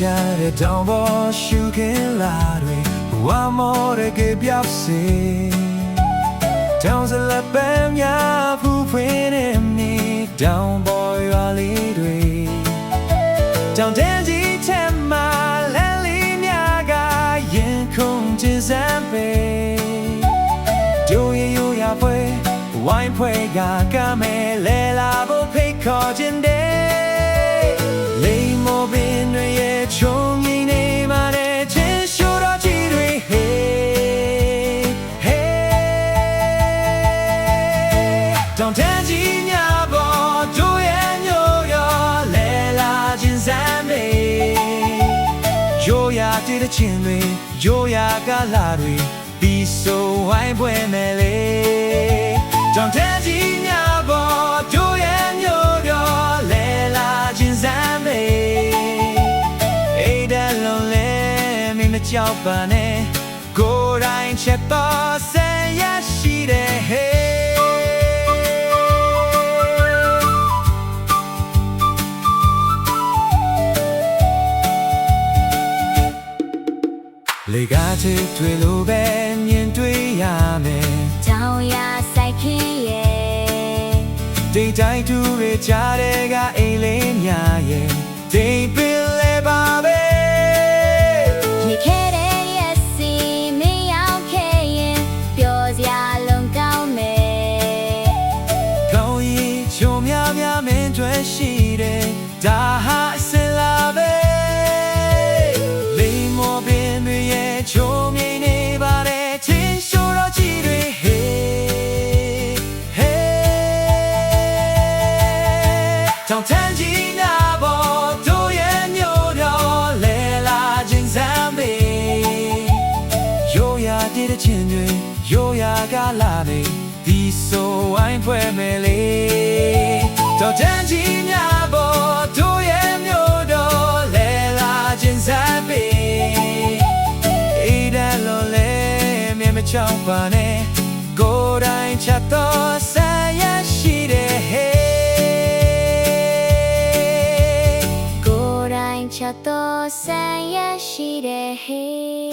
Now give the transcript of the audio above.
ကြတဲ့တောင်ပေါ်ရှုခင်းလာတွေဝမ်းမောတဲ့ကပြောက်စီတောင်စလက်ပန်းများဖူးဖွင့်နေမိတောင်ပေါ်ရွာလေးတွေတောင်တန်းကြီးထဲမှာလမ်းလေးများကရင်ခုန်ကျဉ်စမ်းပေတို့ရိုးရာဖွဲဝိုင်းဖွဲကမဲလဲလာဖို့ဖိတ်ခေါ်ခြင်းတဲ့လိမ္မောပင်တွေရဲ့ချုံငိမ့်နေမှာတဲ့ချင်းရှိုးတော်ကြီးတွေဟေးဟေးတောင်တန်းကြီးများပေါ်တို့ရဲ့ညို့ရောလဲလာခြင်းစမ်းပေရိုးရာတည်တဲ့ချင်းတွေရိုးရာကလာတွေပြီးဆိုဝိုင်းပွဲမယ်လေတောင်တန်းကြီးများပေါ်တို့ရဲ့ညို့ရောလဲလာခြင်းစမ်းပေအိတ်တလုံးလဲမင်းမကြောက်ပါနဲ့ကိုယ်တိုင်ချက်တော့ဆန်ရရှိတဲ့ဟေးလေကားချစ်တွေလိုပဲမြင်တွေ့ရမယ်တောင်ရဆိုင်ခင်းရဲ့တိတ်တိုင်းသူတွေကြားတဲ့ကအိမ်လေးများရဲ့တိတ်ပင်လဲပါပဲရေခဲတဲ့ရက်စီမင်းရောက်ခဲ့ရင်ပျော်စရာလုံးကောင်းမယ်ကောင်းရင်ချုံများများမင်းတွေရှိတယ်ဒါဟာအစင်လာပဲလိမ္မောပင်တွေရဲ့ချုံမြိန်နေပါတယ်ချင်းရှိုးတော်ကြီးတွေဟေးဟေးတောင်တန်းကြီးနာပေါ်တို့ရဲ့မြို့တော်လဲလာခြင်းစမ်းပေရိုးရာတည်တဲ့ချင်းတွေရိုးရာကလာနေဒီဆိုဝိုင်းဖွဲ့မယ်လေတောင်တန်းကြီးများပေါ်တို့ရဲ့မြို့တော်လဲလာခြင်းစမ်းပေအိတ်တလုံးလဲမြင်မချောင်းပါနဲ့ကိုယ်တိုင်ချက်တော့ဆန်ရရှိတဲ့ဟေးကိုယ်တိုင်ချက်တော့ဆန်ရရှိတဲ့ဟေး